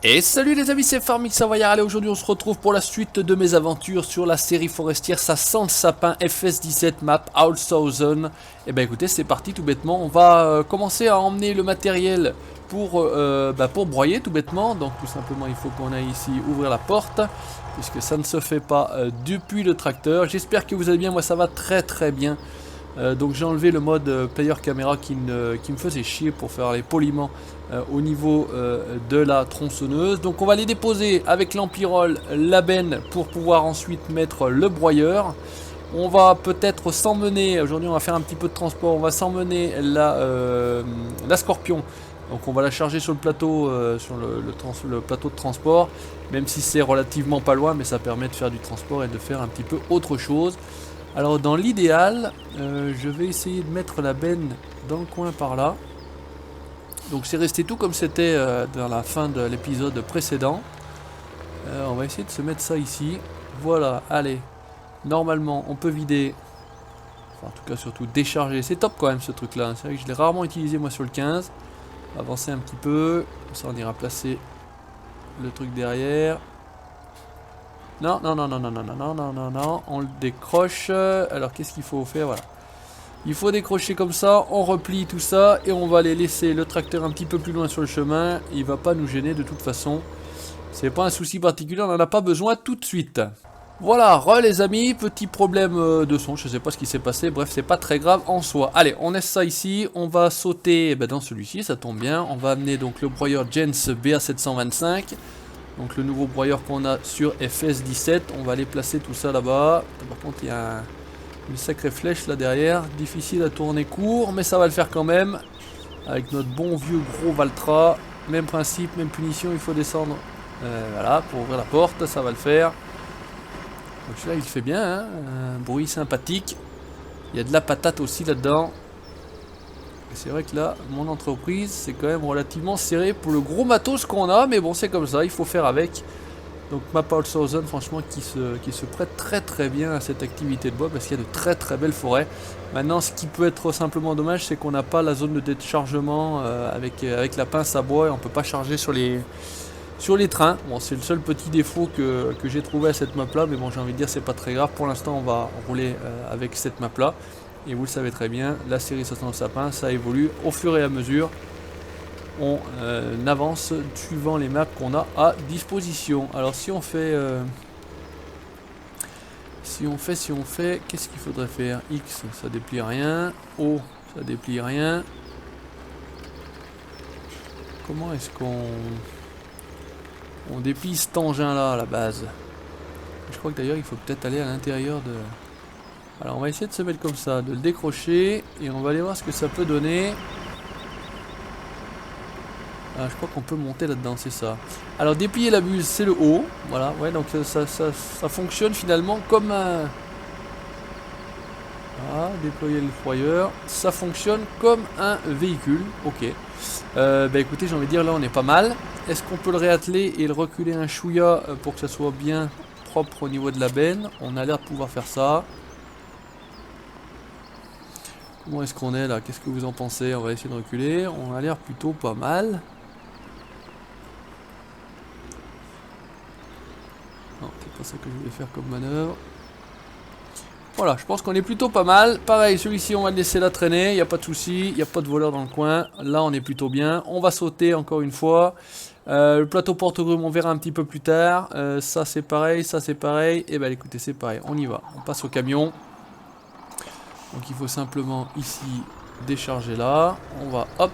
Et salut les amis, c'est Farmix Savoyard. Allez, aujourd'hui on se retrouve pour la suite de mes aventures sur la série forestière. Ça sent le sapin, FS17 map Outthausen. Et ben écoutez, c'est parti tout bêtement. On va commencer à emmener le matériel pour broyer tout bêtement. Donc tout simplement il faut qu'on aille ici ouvrir la porte, puisque ça ne se fait pas depuis le tracteur. J'espère que vous allez bien, moi ça va très bien. Donc j'ai enlevé le mode player caméra qui me faisait chier pour faire les poliments au niveau de la tronçonneuse. Donc on va les déposer avec l'empirole, la benne pour pouvoir ensuite mettre le broyeur. On va peut-être s'emmener, aujourd'hui on va faire un petit peu de transport, on va s'emmener la Scorpion. Donc on va la charger sur le plateau, le plateau de transport, même si c'est relativement pas loin, mais ça permet de faire du transport et de faire un petit peu autre chose. Alors dans l'idéal, je vais essayer de mettre la benne dans le coin par là. Donc c'est resté tout comme c'était dans la fin de l'épisode précédent. On va essayer de se mettre ça ici. Voilà, allez. Normalement on peut vider. Enfin, en tout cas surtout décharger. C'est top quand même ce truc là. C'est vrai que je l'ai rarement utilisé moi sur le 15. On va avancer un petit peu. Comme ça on ira placer le truc derrière. Non, on le décroche. Alors qu'est-ce qu'il faut faire? Voilà. Il faut décrocher comme ça, on replie tout ça et on va aller laisser le tracteur un petit peu plus loin sur le chemin. Il va pas nous gêner de toute façon. C'est pas un souci particulier, on en a pas besoin tout de suite. Voilà, les amis, petit problème de son, je sais pas ce qui s'est passé, bref c'est pas très grave en soi. Allez, on laisse ça ici, on va sauter dans celui-ci, ça tombe bien. On va amener donc le broyeur Jens BA725. Donc le nouveau broyeur qu'on a sur FS17, on va aller placer tout ça là-bas. Par contre il y a une sacrée flèche là derrière, difficile à tourner court, mais ça va le faire quand même. Avec notre bon vieux gros Valtra, même principe, même punition, il faut descendre. Voilà, pour ouvrir la porte, ça va le faire. Donc celui-là il fait bien, hein, un bruit sympathique. Il y a de la patate aussi là-dedans. C'est vrai que là, mon entreprise, c'est quand même relativement serré pour le gros matos qu'on a, mais bon, c'est comme ça, il faut faire avec. Donc map Outthausen, franchement, qui se prête très bien à cette activité de bois, parce qu'il y a de très belles forêts. Maintenant, ce qui peut être simplement dommage, c'est qu'on n'a pas la zone de déchargement avec la pince à bois, et on peut pas charger sur les trains. Bon, c'est le seul petit défaut que j'ai trouvé à cette map-là, mais bon, j'ai envie de dire, c'est pas très grave. Pour l'instant, on va rouler avec cette map-là. Et vous le savez très bien, la série 60 sapin, ça évolue au fur et à mesure. On avance suivant les maps qu'on a à disposition. Alors si on fait, qu'est-ce qu'il faudrait faire? X, ça déplie rien. O, ça déplie rien. Comment est-ce qu'on déplie cet engin-là à la base? Je crois que d'ailleurs il faut peut-être aller à l'intérieur de... Alors on va essayer de se mettre comme ça, de le décrocher, et on va aller voir ce que ça peut donner. Ah, je crois qu'on peut monter là-dedans, c'est ça. Alors déplier la buse, c'est le haut. Voilà, ouais, donc ça fonctionne finalement comme un... Voilà, déployer le broyeur. Ça fonctionne comme un véhicule, ok. Écoutez, j'ai envie de dire, là on est pas mal. Est-ce qu'on peut le réatteler et le reculer un chouïa pour que ça soit bien propre au niveau de la benne? On a l'air de pouvoir faire ça. Comment est-ce qu'on est là? Qu'est-ce que vous en pensez? On va essayer de reculer. On a l'air plutôt pas mal. Non, c'est pas ça que je voulais faire comme manœuvre. Voilà, je pense qu'on est plutôt pas mal. Pareil, celui-ci, on va le laisser là traîner. Il n'y a pas de souci. Il n'y a pas de voleur dans le coin. Là, on est plutôt bien. On va sauter encore une fois. Le plateau porte-grume, on verra un petit peu plus tard. Ça, c'est pareil. Ça, c'est pareil. Et ben, écoutez, c'est pareil. On y va. On passe au camion. Donc il faut simplement ici décharger là. On va hop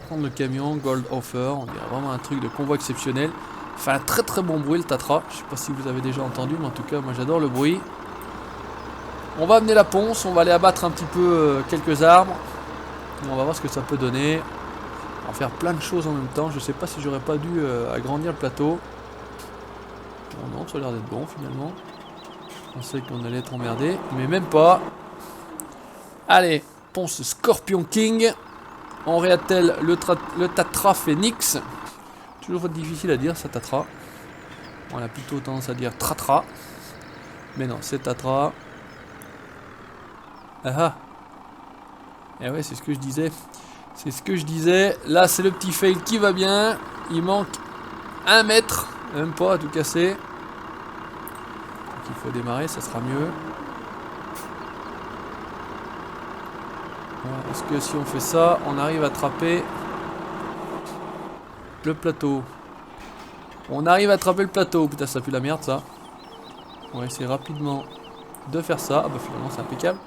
prendre le camion Gold Offer. On dirait vraiment un truc de convoi exceptionnel. Il fait un très bon bruit le Tatra. Je sais pas si vous avez déjà entendu, mais en tout cas moi j'adore le bruit. On va amener la ponce. On va aller abattre un petit peu quelques arbres. Et on va voir ce que ça peut donner. On va faire plein de choses en même temps. Je sais pas si j'aurais pas dû agrandir le plateau. Non, ça a l'air d'être bon finalement. Je pensais qu'on allait être emmerdé, mais même pas. Allez, ponce Scorpion King. On réattelle le Tatra Phoenix. Toujours difficile à dire ça, Tatra. On a plutôt tendance à dire Tratra. Mais non, c'est Tatra. Ah ah. Et ouais, c'est ce que je disais. Là, c'est le petit fail qui va bien. Il manque 1 mètre, même pas à tout casser. Donc il faut démarrer, ça sera mieux. Voilà. Est-ce que si on fait ça, on arrive à attraper le plateau? On arrive à attraper le plateau. Putain, ça pue la merde ça. On va essayer rapidement de faire ça. Ah bah finalement c'est impeccable.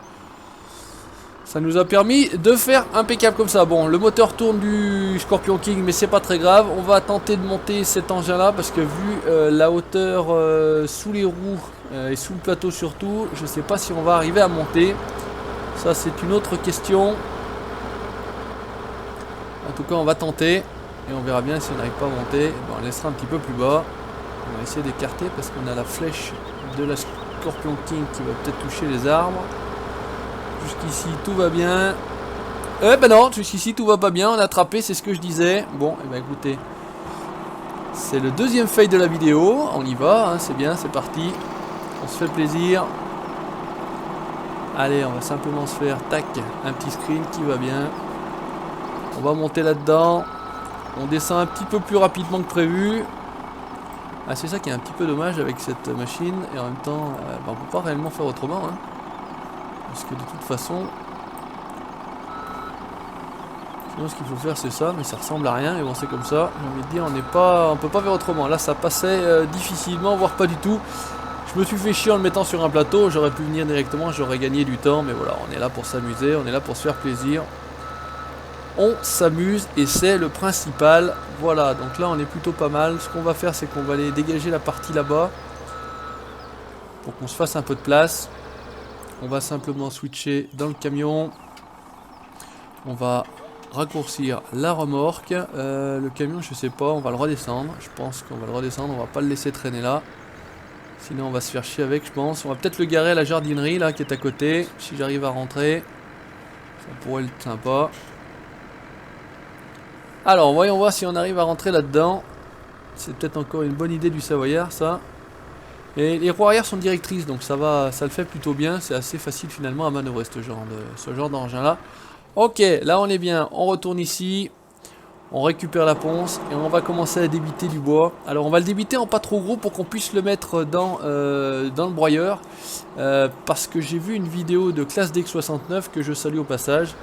Ça nous a permis de faire impeccable comme ça. Bon, le moteur tourne du Scorpion King, mais c'est pas très grave. On va tenter de monter cet engin là, parce que vu la hauteur sous les roues et sous le plateau surtout, je sais pas si on va arriver à monter. Ça c'est une autre question. En tout cas on va tenter et on verra bien si on n'arrive pas à monter. Bon, on laissera un petit peu plus bas. On va essayer d'écarter parce qu'on a la flèche de la Scorpion King qui va peut-être toucher les arbres. Jusqu'ici tout va bien. Ben non, jusqu'ici tout va pas bien. On a attrapé, c'est ce que je disais. Bon, et ben écoutez, c'est le deuxième fail de la vidéo. On y va, hein, c'est bien, c'est parti. On se fait plaisir. Allez, on va simplement se faire tac, un petit screen qui va bien. On va monter là-dedans. On descend un petit peu plus rapidement que prévu. Ah, c'est ça qui est un petit peu dommage avec cette machine. Et en même temps, on peut pas réellement faire autrement, hein. Parce que de toute façon, sinon ce qu'il faut faire c'est ça, mais ça ressemble à rien. Et bon, c'est comme ça. J'ai envie de dire, on peut pas faire autrement. Là, ça passait difficilement, voire pas du tout. Je me suis fait chier en le mettant sur un plateau. J'aurais pu venir directement, j'aurais gagné du temps. Mais voilà, on est là pour s'amuser, on est là pour se faire plaisir. On s'amuse et c'est le principal. Voilà, donc là on est plutôt pas mal. Ce qu'on va faire, c'est qu'on va aller dégager la partie là-bas pour qu'on se fasse un peu de place. On va simplement switcher dans le camion. On va raccourcir la remorque. Le camion, je sais pas, on va le redescendre. Je pense qu'on va le redescendre, on va pas le laisser traîner là. Sinon on va se faire chier avec, je pense. On va peut-être le garer à la jardinerie là qui est à côté. Si j'arrive à rentrer, ça pourrait être sympa. Alors voyons voir si on arrive à rentrer là-dedans. C'est peut-être encore une bonne idée du Savoyard ça. Et les roues arrière sont directrices, donc ça va, ça le fait plutôt bien. C'est assez facile finalement à manœuvrer ce genre d'engin là. Ok, là on est bien, on retourne ici. On récupère la ponce et on va commencer à débiter du bois. Alors on va le débiter en pas trop gros pour qu'on puisse le mettre dans le broyeur. Parce que j'ai vu une vidéo de Classe DX69 que je salue au passage.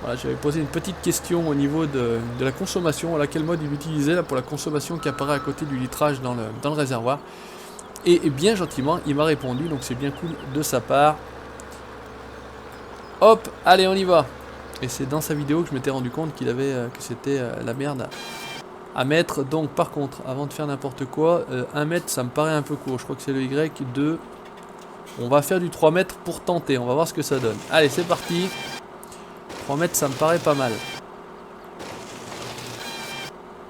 Voilà, j'avais posé une petite question au niveau de la consommation. Voilà, quel mode il utilisait là, pour la consommation qui apparaît à côté du litrage dans le réservoir. Et bien gentiment, il m'a répondu, donc c'est bien cool de sa part. Hop, allez, on y va. Et c'est dans sa vidéo que je m'étais rendu compte qu'il avait que c'était la merde à mettre. Donc par contre, avant de faire n'importe quoi, 1 mètre ça me paraît un peu court. Je crois que c'est le Y2. On va faire du 3 mètres pour tenter. On va voir ce que ça donne. Allez, c'est parti. 3 mètres ça me paraît pas mal.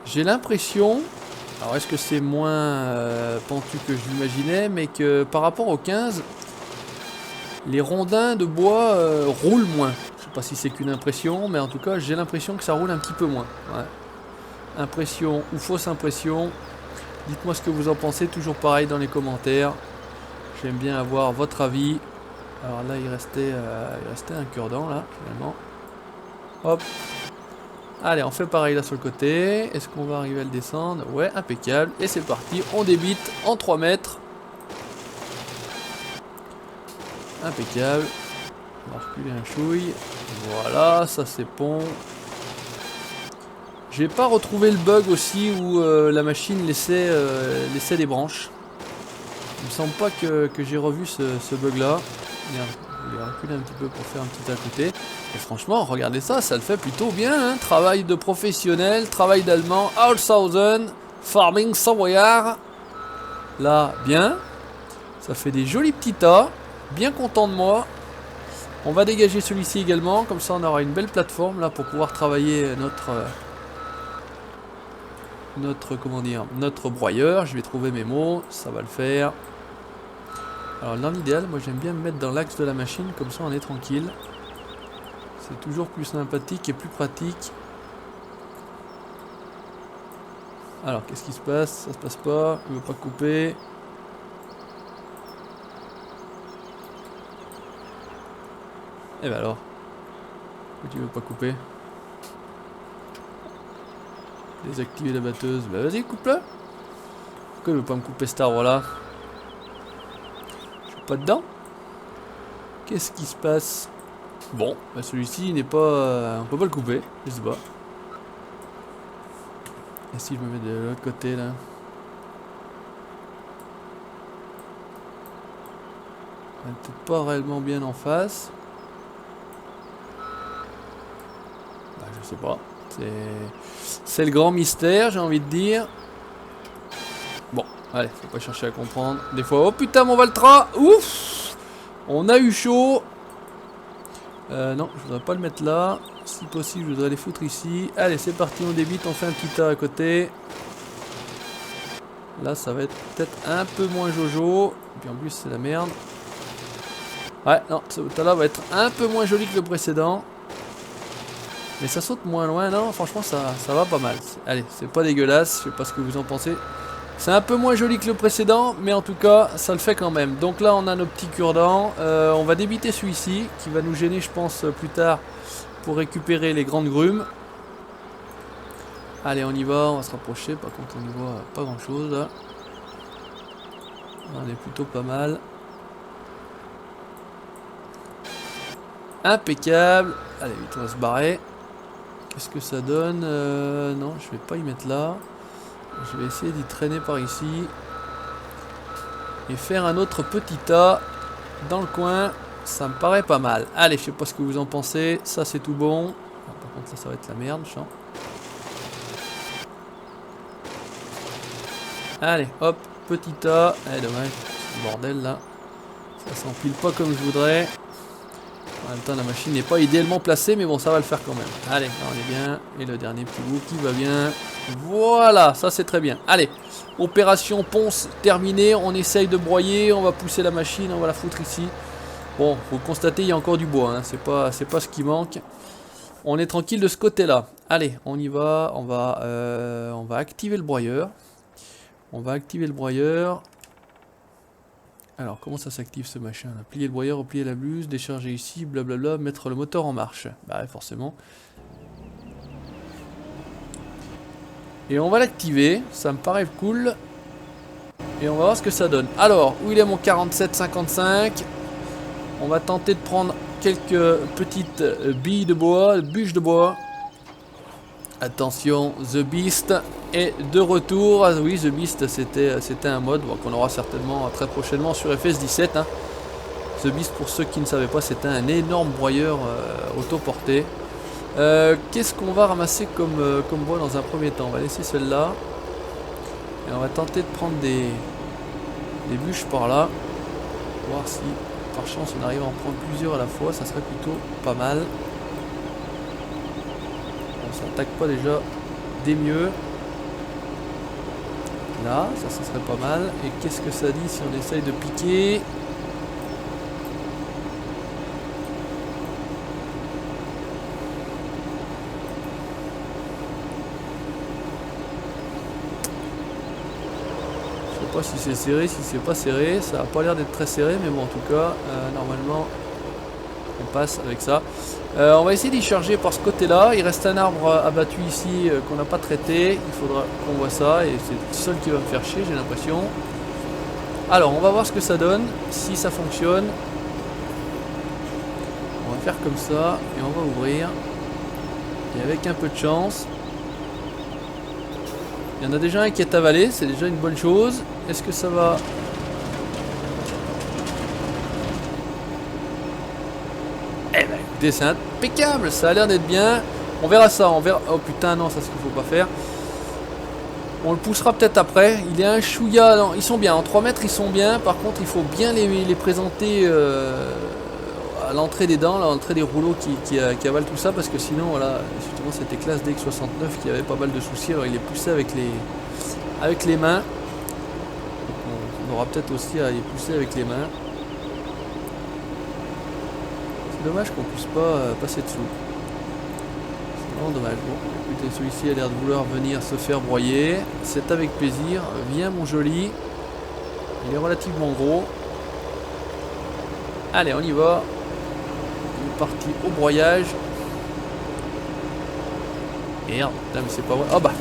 J'ai l'impression... Alors est-ce que c'est moins pentu que je l'imaginais, mais que par rapport au 15, les rondins de bois roulent moins. Je sais pas si c'est qu'une impression, mais en tout cas j'ai l'impression que ça roule un petit peu moins. Ouais. Impression ou fausse impression. Dites-moi ce que vous en pensez, toujours pareil dans les commentaires. J'aime bien avoir votre avis. Alors là il restait un cure-dent là finalement. Hop. Allez, on fait pareil là sur le côté. Est-ce qu'on va arriver à le descendre? Ouais, impeccable. Et c'est parti, on débite en 3 mètres. Impeccable. On va reculer un chouille. Voilà, ça c'est bon. J'ai pas retrouvé le bug aussi où la machine laissait des branches. Il me semble pas que j'ai revu ce bug là. Je vais reculer un petit peu pour faire un petit à côté. Et franchement, regardez ça, ça le fait plutôt bien. Hein, travail de professionnel, travail d'allemand, Holzhausen, Farming Savoyard. Là, bien. Ça fait des jolis petits tas. Bien content de moi. On va dégager celui-ci également. Comme ça, on aura une belle plateforme là pour pouvoir travailler notre broyeur. Je vais trouver mes mots. Ça va le faire. Alors dans l'idéal, moi j'aime bien me mettre dans l'axe de la machine, comme ça on est tranquille. C'est toujours plus sympathique et plus pratique. Alors qu'est-ce qui se passe? Ça se passe pas, il veut pas couper. Eh ben alors, pourquoi tu veux pas couper? Désactiver la batteuse, bah vas-y coupe-le. Pourquoi il veut pas me couper cet arbre là? Je suis pas dedans? Qu'est-ce qui se passe? Bon, bah celui-ci n'est pas... on peut pas le couper, je sais pas. Et si je me mets de l'autre côté là? Peut-être pas réellement bien en face. Bah, je sais pas. C'est le grand mystère, j'ai envie de dire. Bon, allez, faut pas chercher à comprendre. Des fois, oh putain, mon Valtra! Ouf! On a eu chaud. Non, je voudrais pas le mettre là. Si possible, je voudrais les foutre ici. Allez, c'est parti, on débite, on fait un petit tas à côté. Là, ça va être peut-être un peu moins jojo. Et puis en plus, c'est la merde. Ouais, non, ce tas là va être un peu moins joli que le précédent. Mais ça saute moins loin, non, franchement, ça va pas mal. Allez, c'est pas dégueulasse, je sais pas ce que vous en pensez. C'est un peu moins joli que le précédent, mais en tout cas, ça le fait quand même. Donc là, on a nos petits cure-dents. On va débiter celui-ci, qui va nous gêner, je pense, plus tard, pour récupérer les grandes grumes. Allez, on y va, on va se rapprocher. Par contre, on y voit pas grand-chose, là. On est plutôt pas mal. Impeccable. Allez, vite, on va se barrer. Qu'est-ce que ça donne? Non, je vais pas y mettre là. Je vais essayer d'y traîner par ici. Et faire un autre petit tas dans le coin. Ça me paraît pas mal. Allez, je sais pas ce que vous en pensez. Ça, c'est tout bon. Ah, par contre, là, ça va être la merde, je sens. Allez, hop, petit tas. Eh, dommage. Le bordel, là. Ça s'empile pas comme je voudrais. En même temps, la machine n'est pas idéalement placée, mais bon, ça va le faire quand même. Allez, là, on est bien. Et le dernier petit bout qui va bien. Voilà, ça c'est très bien. Allez, opération ponce terminée. On essaye de broyer. On va pousser la machine. On va la foutre ici. Bon, faut constater, il y a encore du bois. Hein. C'est pas ce qui manque. On est tranquille de ce côté-là. Allez, on y va. On va activer le broyeur. On va activer le broyeur. Alors, comment ça s'active ce machin là? Plier le broyeur, replier la bluse, décharger ici, blablabla, mettre le moteur en marche. Bah ouais, forcément. Et on va l'activer, ça me paraît cool. Et on va voir ce que ça donne. Alors, où il est mon 4755? On va tenter de prendre quelques petites billes de bois, bûches de bois. Attention, The Beast est de retour. Ah oui, The Beast, c'était un mode qu'on aura certainement très prochainement sur FS17. Hein. The Beast, pour ceux qui ne savaient pas, c'était un énorme broyeur autoporté. Qu'est-ce qu'on va ramasser comme bois dans un premier temps? On va laisser celle-là. Et on va tenter de prendre des bûches par là. Voir si, par chance, on arrive à en prendre plusieurs à la fois. Ça serait plutôt pas mal. On s'attaque pas déjà des mieux. Là, ça serait pas mal. Et qu'est-ce que ça dit si on essaye de piquer? Je sais pas si c'est serré, si c'est pas serré. Ça a pas l'air d'être très serré, mais bon, en tout cas, normalement, on passe avec ça. On va essayer d'y charger par ce côté-là. Il reste un arbre abattu ici qu'on n'a pas traité. Il faudra qu'on voit ça. Et c'est le seul qui va me faire chier, j'ai l'impression. Alors, on va voir ce que ça donne. Si ça fonctionne. On va faire comme ça. Et on va ouvrir. Et avec un peu de chance. Il y en a déjà un qui est avalé. C'est déjà une bonne chose. Est-ce que ça va... Eh ben écoutez, c'est impeccable, ça a l'air d'être bien. On verra ça, on verra... Oh putain, non, ça c'est ce qu'il faut pas faire. On le poussera peut-être après. Il est un chouïa, non, ils sont bien, en 3 mètres ils sont bien. Par contre, il faut bien les présenter à l'entrée des dents, à l'entrée des rouleaux qui avalent tout ça. Parce que sinon, voilà, justement, c'était classe DX69 qui avait pas mal de soucis. Alors il est poussé avec les mains. Donc, on aura peut-être aussi à les pousser avec les mains. Dommage qu'on puisse pas passer dessous. C'est vraiment dommage. Bon, écoutez, celui-ci a l'air de vouloir venir se faire broyer. C'est avec plaisir. Viens mon joli. Il est relativement gros. Allez, on y va. On est parti au broyage. Merde, putain, mais c'est pas vrai. Oh bah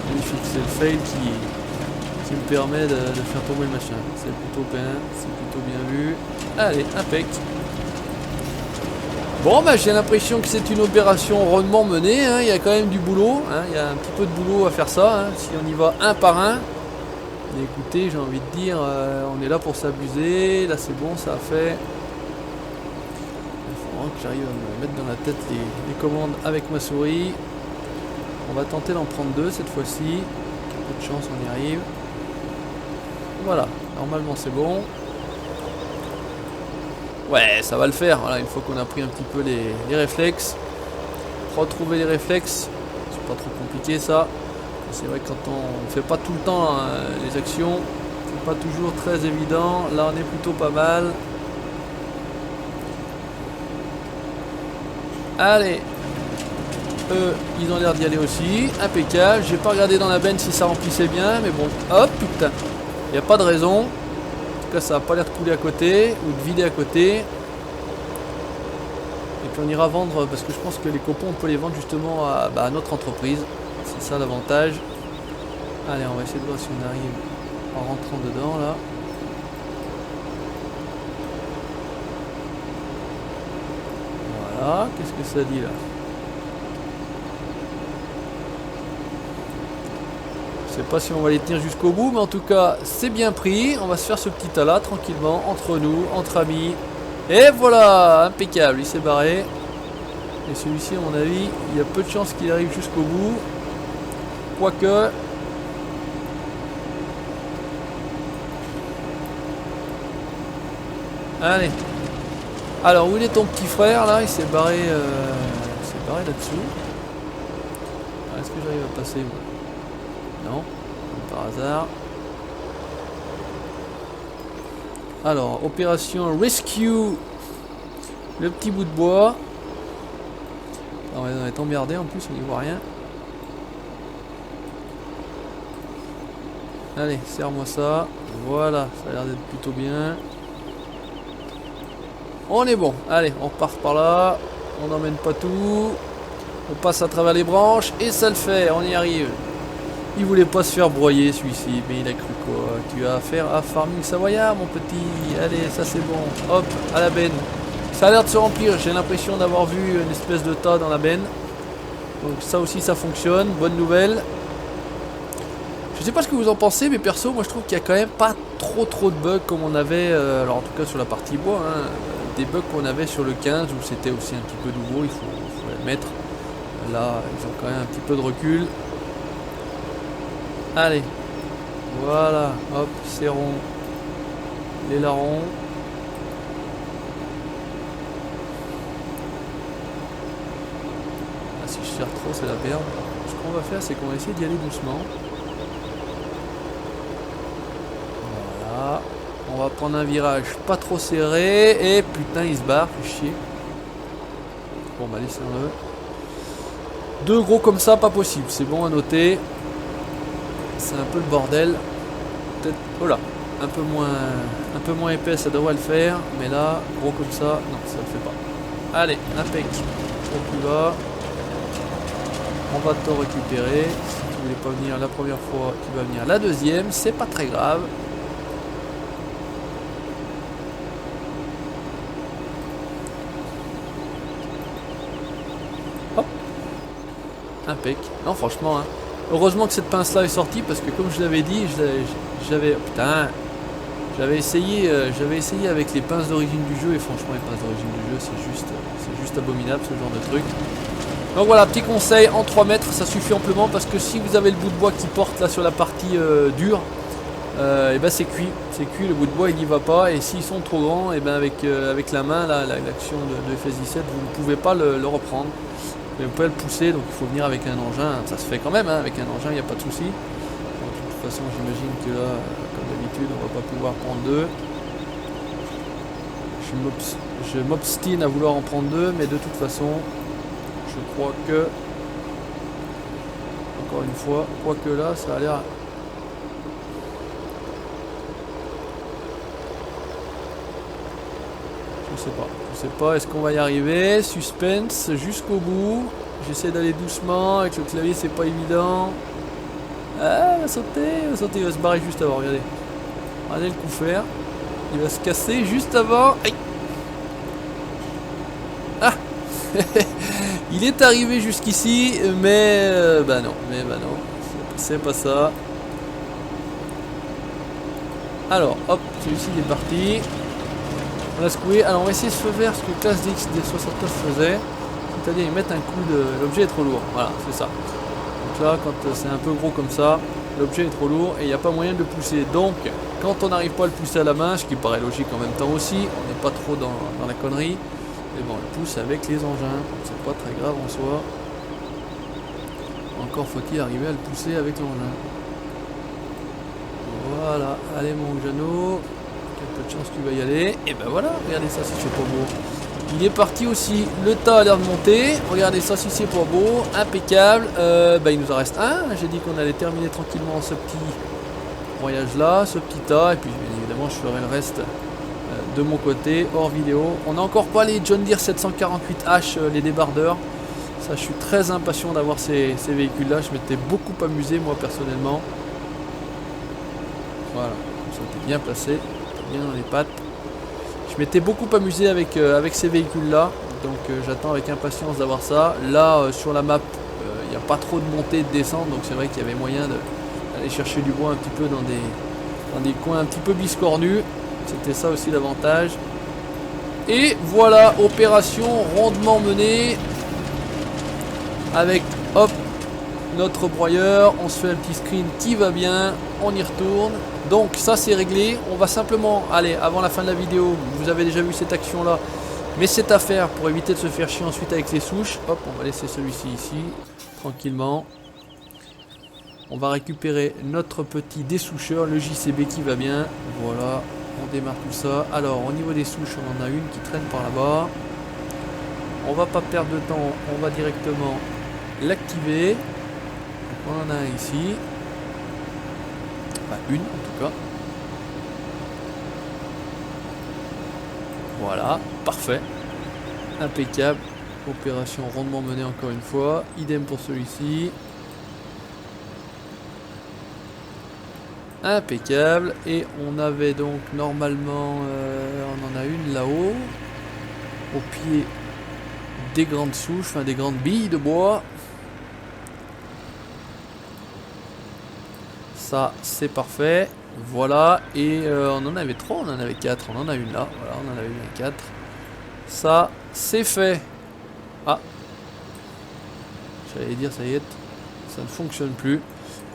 magnifique, c'est le fail qui qui me permet de faire tomber le machin. C'est plutôt bien vu. Allez, impec. Bon, bah j'ai l'impression que c'est une opération rondement menée, hein. Il y a quand même du boulot, hein. Il y a un petit peu de boulot à faire ça, hein. Si on y va un par un. Mais écoutez, j'ai envie de dire, on est là pour s'abuser. Là c'est bon, ça a fait. Il faudra que j'arrive à me mettre dans la tête les commandes avec ma souris. On va tenter d'en prendre deux cette fois-ci. Un peu de chance, on y arrive. Voilà, normalement c'est bon. Ouais, ça va le faire. Voilà, une fois qu'on a pris un petit peu les réflexes. Retrouver les réflexes, c'est pas trop compliqué ça. C'est vrai que quand on fait pas tout le temps les actions, c'est pas toujours très évident. Là on est plutôt pas mal. Allez. Eux, ils ont l'air d'y aller aussi. Impeccable. J'ai pas regardé dans la benne si ça remplissait bien, mais bon. Hop, putain. Il n'y a pas de raison. En tout cas, ça n'a pas l'air de couler à côté ou de vider à côté. Et puis on ira vendre, parce que je pense que les copeaux, on peut les vendre justement à notre entreprise. C'est ça l'avantage. Allez, on va essayer de voir si on arrive en rentrant dedans là. Voilà, qu'est-ce que ça dit là? Je sais pas si on va les tenir jusqu'au bout, mais en tout cas, c'est bien pris. On va se faire ce petit tas là, tranquillement, entre nous, entre amis. Et voilà, impeccable, il s'est barré. Et celui-ci, à mon avis, il y a peu de chances qu'il arrive jusqu'au bout. Quoique... Allez. Alors, où il est ton petit frère, là? Il s'est barré là-dessous. Est-ce que j'arrive à passer, moi? Non, comme par hasard. Alors, opération Rescue. Le petit bout de bois. On va être emmerdé en plus, on n'y voit rien. Allez, serre-moi ça. Voilà, ça a l'air d'être plutôt bien. On est bon. Allez, on repart par là. On n'emmène pas tout. On passe à travers les branches et ça le fait, on y arrive. Il voulait pas se faire broyer celui-ci, mais il a cru quoi? Tu as affaire à Farming Savoyard, mon petit. Allez, ça c'est bon. Hop, à la benne. Ça a l'air de se remplir, j'ai l'impression d'avoir vu une espèce de tas dans la benne. Donc ça aussi ça fonctionne, bonne nouvelle. Je sais pas ce que vous en pensez, mais perso, moi je trouve qu'il y a quand même pas trop de bugs comme on avait, alors en tout cas sur la partie bois, hein, des bugs qu'on avait sur le 15 où c'était aussi un petit peu nouveau, il faut l'admettre. Là, ils ont quand même un petit peu de recul. Allez, voilà, hop, serrons les larrons. Ah, si je serre trop, c'est la perte. Ce qu'on va faire, c'est qu'on va essayer d'y aller doucement. Voilà, on va prendre un virage pas trop serré. Et putain, il se barre, fait chier. Bon, bah, laissons-le. Deux gros comme ça, pas possible, c'est bon à noter. C'est un peu le bordel. Peut-être, oh là, un peu moins épais, ça devrait le faire. Mais là, gros comme ça, non, ça le fait pas. Allez, impec. Au plus bas. On va te récupérer. Si tu voulais pas venir la première fois, tu vas venir la deuxième. C'est pas très grave. Hop. Impec. Non, franchement, hein. Heureusement que cette pince là est sortie parce que comme je l'avais dit, j'avais essayé avec les pinces d'origine du jeu et franchement les pinces d'origine du jeu c'est juste abominable ce genre de truc. Donc voilà, petit conseil, en 3 mètres ça suffit amplement parce que si vous avez le bout de bois qui porte là sur la partie dure, et ben c'est cuit, le bout de bois il n'y va pas et s'ils sont trop grands, et ben avec la main là, l'action de FS17 vous ne pouvez pas le reprendre. Vous pouvez le pousser, donc il faut venir avec un engin, ça se fait quand même, hein, avec un engin il n'y a pas de souci. De toute façon j'imagine que là, comme d'habitude, on va pas pouvoir prendre deux. Je m'obstine à vouloir en prendre deux, mais de toute façon, je crois que, encore une fois, quoique là, ça a l'air... Je sais pas, est-ce qu'on va y arriver? Suspense jusqu'au bout. J'essaie d'aller doucement, avec le clavier c'est pas évident. Ah, il va sauter, il va se barrer juste avant, regardez. Regardez le coup faire. Il va se casser juste avant. Aïe. Ah. Il est arrivé jusqu'ici, mais bah non, c'est pas ça. Alors, hop, celui-ci il est parti. On a secoué. Alors on va essayer ce feu vert, ce que classe DX D69 faisait. C'est-à-dire ils mettent un coup de... L'objet est trop lourd, voilà, c'est ça. Donc là, quand c'est un peu gros comme ça, l'objet est trop lourd et il n'y a pas moyen de le pousser. Donc, quand on n'arrive pas à le pousser à la main, ce qui paraît logique en même temps aussi, on n'est pas trop dans la connerie, et bon, on le pousse avec les engins. C'est pas très grave en soi. Encore faut-il arriver à le pousser avec l'engin. Voilà, allez mon Jeannot, il y a peu de chance que tu vas y aller. Et ben voilà, regardez ça si c'est pas beau. Il est parti aussi, le tas a l'air de monter. Regardez ça si c'est pas beau, impeccable. Il nous en reste un. J'ai dit qu'on allait terminer tranquillement ce petit voyage là, ce petit tas. Et puis bien évidemment je ferai le reste de mon côté, hors vidéo. On n'a encore pas les John Deere 748H, les débardeurs. Ça, je suis très impatient d'avoir ces véhicules là. Je m'étais beaucoup amusé moi personnellement. Voilà, comme ça t'es bien placé, bien dans les pattes. Je m'étais beaucoup amusé avec ces véhicules là, donc j'attends avec impatience d'avoir ça. Là sur la map, il n'y a pas trop de montée et de descente, donc c'est vrai qu'il y avait moyen d'aller chercher du bois un petit peu dans des coins un petit peu biscornus. C'était ça aussi l'avantage. Et voilà, opération rondement menée avec hop notre broyeur. On se fait un petit screen qui va bien, on y retourne. Donc ça c'est réglé, on va simplement, allez, avant la fin de la vidéo, vous avez déjà vu cette action là, mais c'est à faire pour éviter de se faire chier ensuite avec les souches. Hop, on va laisser celui-ci ici, tranquillement. On va récupérer notre petit dessoucheur, le JCB qui va bien. Voilà, on démarre tout ça. Alors au niveau des souches, on en a une qui traîne par là-bas. On va pas perdre de temps, on va directement l'activer. On en a un ici. Enfin, une en tout cas. Voilà, parfait. Impeccable. Opération rondement menée encore une fois. Idem pour celui-ci. Impeccable. Et on avait donc normalement... on en a une là-haut. Au pied des grandes souches, enfin des grandes billes de bois. Ça c'est parfait, voilà, et on en avait 3, on en avait 4, on en a une là, voilà, on en avait une 4. Ça c'est fait. Ah, j'allais dire ça y est, ça ne fonctionne plus.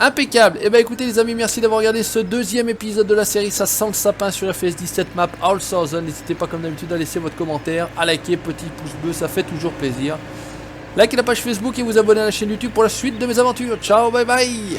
Impeccable. Et ben écoutez les amis, merci d'avoir regardé ce deuxième épisode de la série Ça sent le sapin sur FS17 map All Southern. N'hésitez pas comme d'habitude à laisser votre commentaire, à liker, petit pouce bleu, ça fait toujours plaisir. Likez la page Facebook et vous abonnez à la chaîne YouTube pour la suite de mes aventures. Ciao, bye bye.